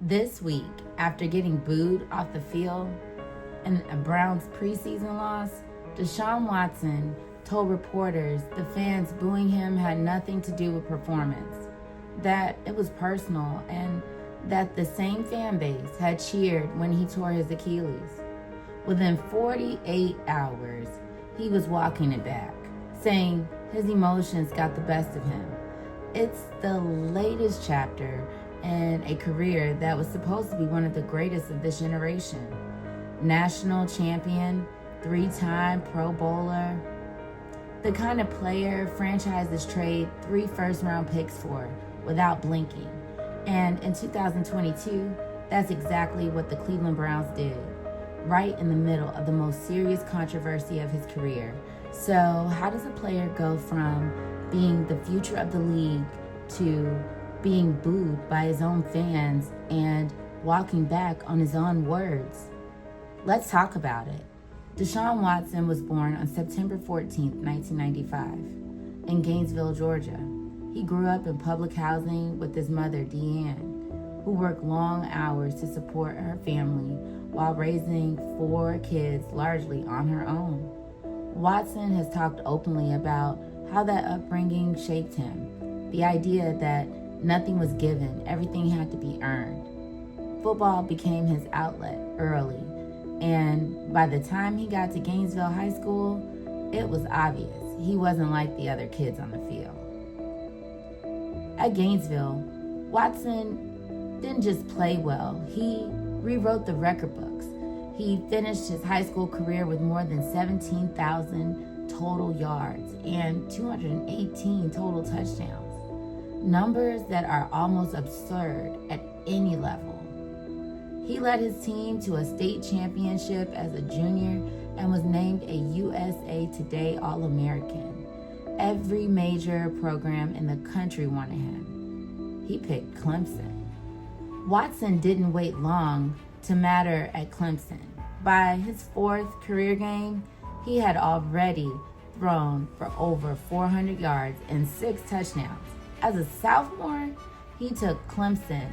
This week, after getting booed off the field in a Browns preseason loss, Deshaun Watson told reporters the fans booing him had nothing to do with performance, that it was personal, and that the same fan base had cheered when he tore his Achilles. Within 48 hours, he was walking it back, saying his emotions got the best of him. It's the latest chapter in a career that was supposed to be one of the greatest of this generation. National champion, 3-time Pro Bowler, the kind of player franchises trade 3 first-round picks for without blinking. And in 2022, that's exactly what the Cleveland Browns did, right in the middle of the most serious controversy of his career. So how does a player go from being the future of the league to being booed by his own fans and walking back on his own words? Let's talk about it. Deshaun Watson was born on September 14th, 1995, in Gainesville, Georgia. He grew up in public housing with his mother, Deanne, who worked long hours to support her family while raising 4 kids largely on her own. Watson has talked openly about how that upbringing shaped him, the idea that nothing was given, everything had to be earned. Football became his outlet early, and by the time he got to Gainesville High School, it was obvious he wasn't like the other kids on the field. At Gainesville, Watson didn't just play well, he rewrote the record books. He finished his high school career with more than 17,000 total yards and 218 total touchdowns. Numbers that are almost absurd at any level. He led his team to a state championship as a junior and was named a USA Today All-American. Every major program in the country wanted him. He picked Clemson. Watson didn't wait long to matter at Clemson. By his 4th career game, he had already thrown for over 400 yards and 6 touchdowns. As a sophomore, he took Clemson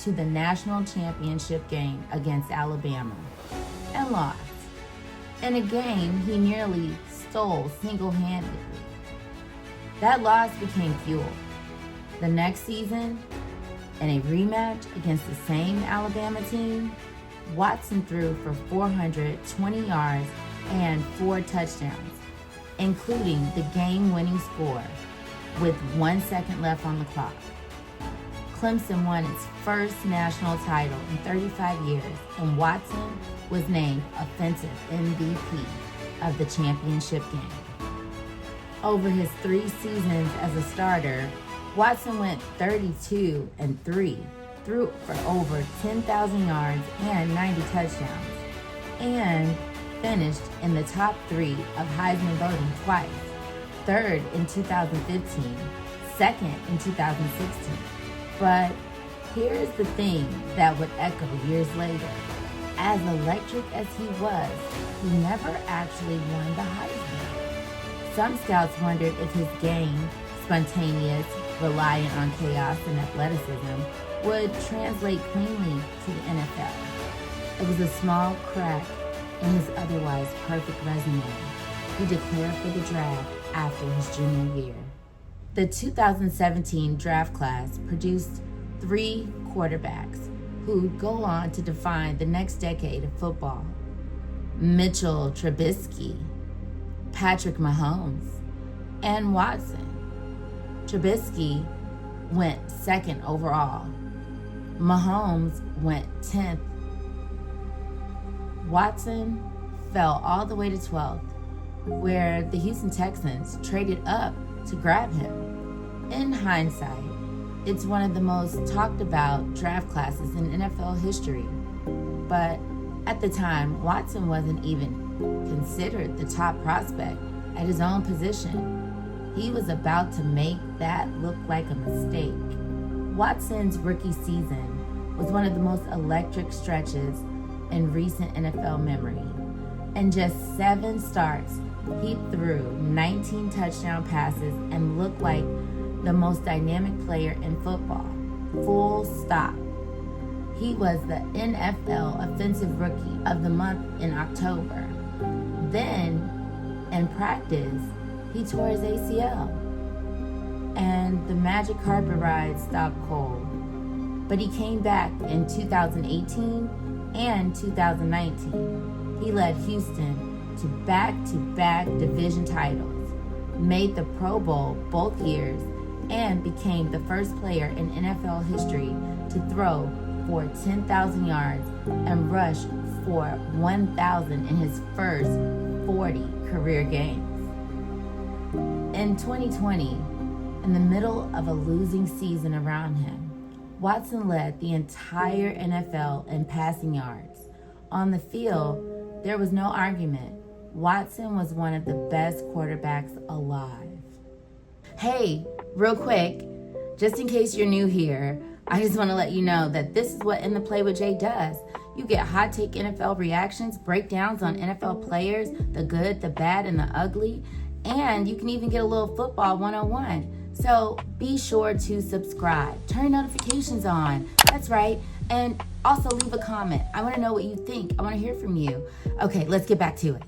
to the national championship game against Alabama and lost. In a game he nearly stole single-handedly. That loss became fuel. The next season, in a rematch against the same Alabama team, Watson threw for 420 yards and 4 touchdowns, including the game-winning score with 1 second left on the clock. Clemson won its first national title in 35 years, and Watson was named Offensive MVP of the championship game. Over his 3 seasons as a starter, Watson went 32-3, threw for over 10,000 yards and 90 touchdowns, and finished in the top 3 of Heisman voting twice, 3rd in 2015, 2nd in 2016. But here's the thing that would echo years later. As electric as he was, he never actually won the Heisman. Some scouts wondered if his game, spontaneous, reliant on chaos and athleticism, would translate cleanly to the NFL. It was a small crack in his otherwise perfect resume. He declared for the draft after his junior year. The 2017 draft class produced 3 quarterbacks who would go on to define the next decade of football. Mitchell Trubisky, Patrick Mahomes, and Watson. Trubisky went 2nd overall. Mahomes went 10th. Watson fell all the way to 12th, where the Houston Texans traded up to grab him. In hindsight, it's one of the most talked about draft classes in NFL history. But at the time, Watson wasn't even considered the top prospect at his own position. He was about to make that look like a mistake. Watson's rookie season was one of the most electric stretches in recent NFL memory. In just 7 starts, he threw 19 touchdown passes and looked like the most dynamic player in football. Full stop. He was the NFL Offensive Rookie of the Month in October. Then, in practice, he tore his ACL, and the magic carpet ride stopped cold. But he came back in 2018 and 2019. He led Houston to back-to-back division titles, made the Pro Bowl both years, and became the first player in NFL history to throw for 10,000 yards and rush for 1,000 in his first 40 career games. In 2020, in the middle of a losing season around him, Watson led the entire NFL in passing yards. On the field, there was no argument. Watson was one of the best quarterbacks alive. Hey, real quick, just in case you're new here, I just want to let you know that this is what In the Play with Jay does. You get hot take NFL reactions, breakdowns on NFL players, the good, the bad, and the ugly, and you can even get a little football 101. So be sure to subscribe, turn notifications on. That's right. And also leave a comment. I want to know what you think. I want to hear from you. Okay, let's get back to it.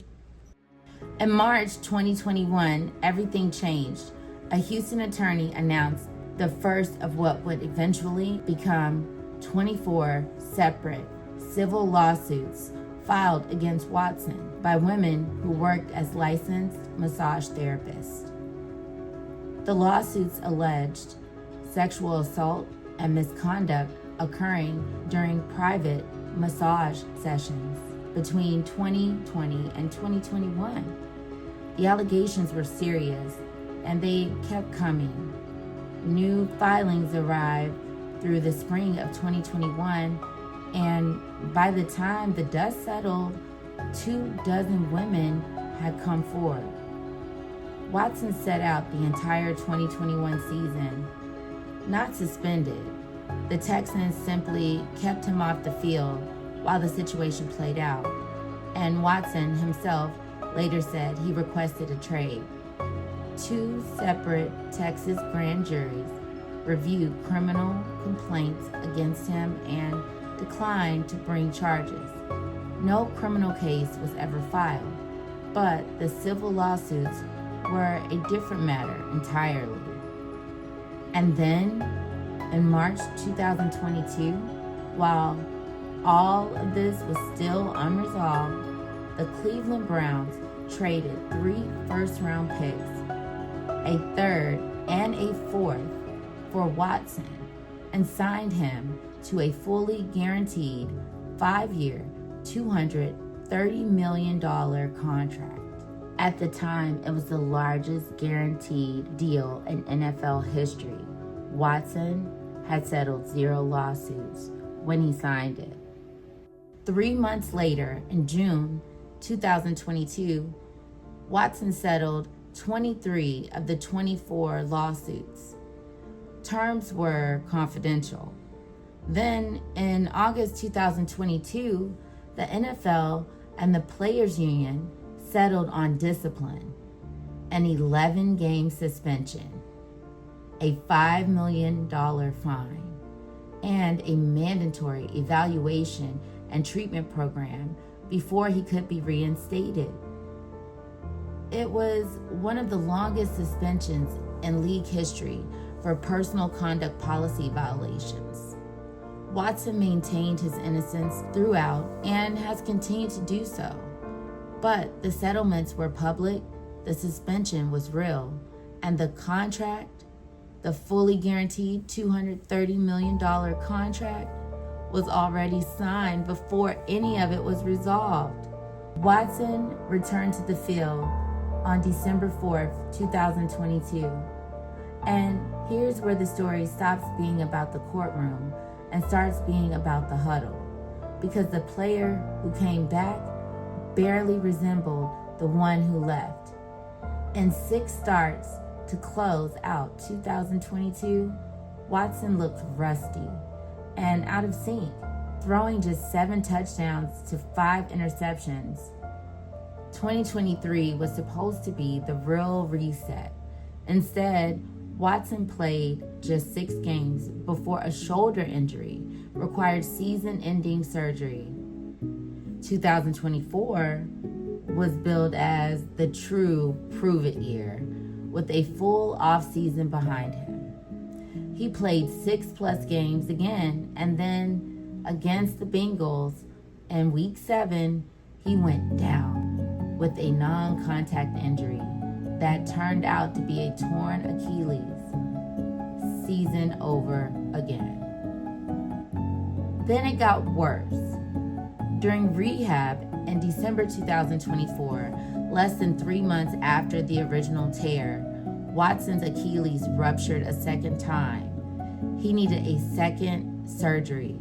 In March 2021, everything changed. A Houston attorney announced the first of what would eventually become 24 separate civil lawsuits filed against Watson by women who worked as licensed massage therapists. The lawsuits alleged sexual assault and misconduct occurring during private massage sessions between 2020 and 2021. The allegations were serious, and they kept coming. New filings arrived through the spring of 2021, and by the time the dust settled, 24 women had come forward. Watson set out the entire 2021 season, not suspended. The Texans simply kept him off the field while the situation played out, and Watson himself later said he requested a trade. 2 separate Texas grand juries reviewed criminal complaints against him and declined to bring charges. No criminal case was ever filed, but the civil lawsuits were a different matter entirely. And then, in March 2022, while all of this was still unresolved, the Cleveland Browns traded 3 first-round picks, a 3rd and a 4th for Watson, and signed him to a fully guaranteed 5-year, $230 million contract. At the time, it was the largest guaranteed deal in NFL history. Watson had settled 0 lawsuits when he signed it. 3 months later, in June 2022, Watson settled 23 of the 24 lawsuits. Terms were confidential. Then, in August 2022, the NFL and the Players Union settled on discipline, an 11-game suspension, a $5 million fine, and a mandatory evaluation and treatment program before he could be reinstated. It was one of the longest suspensions in league history for personal conduct policy violations. Watson maintained his innocence throughout and has continued to do so. But the settlements were public, the suspension was real, and the contract, the fully guaranteed $230 million contract, was already signed before any of it was resolved. Watson returned to the field on December 4th, 2022. And here's where the story stops being about the courtroom and starts being about the huddle, because the player who came back barely resembled the one who left. In 6 starts to close out 2022, Watson looked rusty and out of sync, throwing just 7 touchdowns to 5 interceptions. 2023 was supposed to be the real reset. Instead, Watson played just 6 games before a shoulder injury required season-ending surgery. 2024 was billed as the true prove-it year, with a full off-season behind him. He played 6+ games again, and then against the Bengals in Week 7, he went down with a non-contact injury that turned out to be a torn Achilles. Season over again. Then it got worse. During rehab in December 2024, less than 3 months after the original tear, Watson's Achilles ruptured a second time. He needed a second surgery.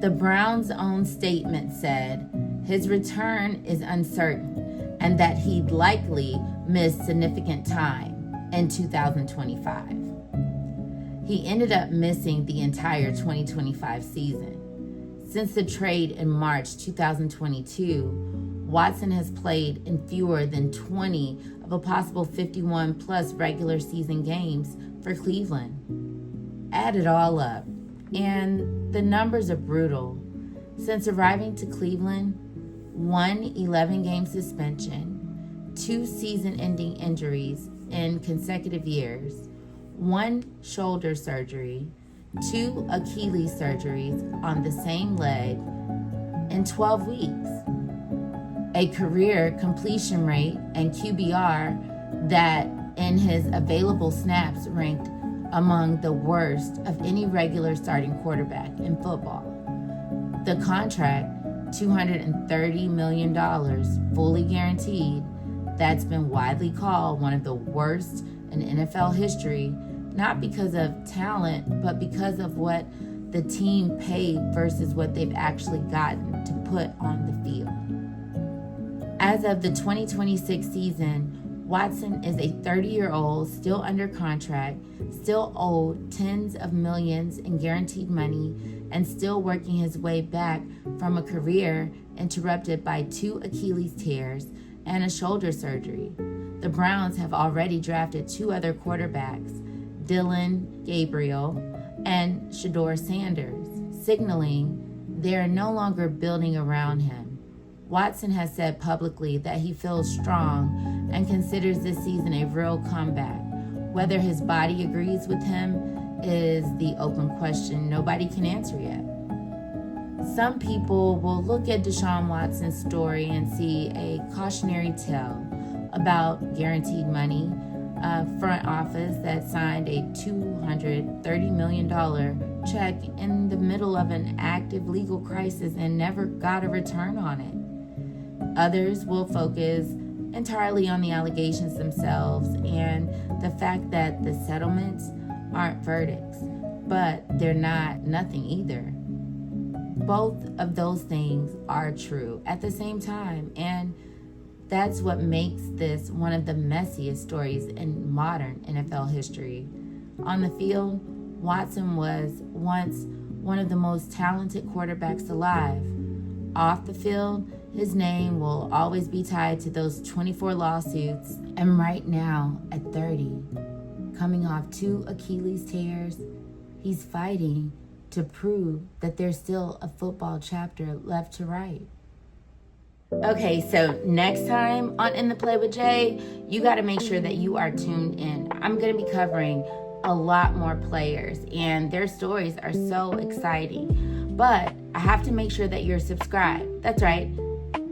The Browns' own statement said his return is uncertain and that he'd likely miss significant time in 2025. He ended up missing the entire 2025 season. Since the trade in March 2022, Watson has played in fewer than 20 of a possible 51+ regular season games for Cleveland. Add it all up, and the numbers are brutal. Since arriving to Cleveland, 1 11-game suspension, 2 season-ending injuries in consecutive years, 1 shoulder surgery, 2 Achilles surgeries on the same leg in 12 weeks, a career completion rate and QBR that in his available snaps ranked among the worst of any regular starting quarterback in football. The contract, $230 million, fully guaranteed, that's been widely called one of the worst in NFL history, not because of talent, but because of what the team paid versus what they've actually gotten to put on the field. As of the 2026 season, Watson is a 30-year-old, still under contract, still owed tens of millions in guaranteed money, and still working his way back from a career interrupted by 2 Achilles tears and a shoulder surgery. The Browns have already drafted 2 other quarterbacks, Dylan Gabriel and Shedeur Sanders, signaling they're no longer building around him. Watson has said publicly that he feels strong and considers this season a real comeback. Whether his body agrees with him is the open question nobody can answer yet. Some people will look at Deshaun Watson's story and see a cautionary tale about guaranteed money, a front office that signed a $230 million check in the middle of an active legal crisis and never got a return on it. Others will focus entirely on the allegations themselves and the fact that the settlements aren't verdicts, but they're not nothing either. Both of those things are true at the same time, and that's what makes this one of the messiest stories in modern NFL history. On the field, Watson was once one of the most talented quarterbacks alive. Off the field, his name will always be tied to those 24 lawsuits, and right now, at 30, coming off 2 Achilles tears, he's fighting to prove that there's still a football chapter left to write. Okay, so next time on In the Play with Jay, you got to make sure that you are tuned in. I'm going to be covering a lot more players, and their stories are so exciting. But I have to make sure that you're subscribed. That's right.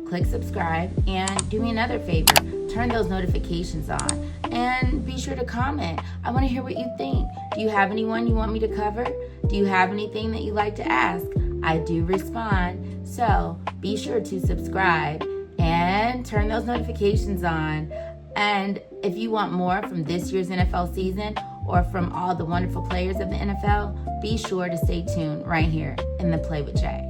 Click subscribe, and do me another favor. Turn those notifications on, and be sure to comment. I want to hear what you think. Do you have anyone you want me to cover? Do you have anything that you'd like to ask? I do respond. So be sure to subscribe and turn those notifications on. And if you want more from this year's NFL season or from all the wonderful players of the NFL, be sure to stay tuned right here in the Play with Jay.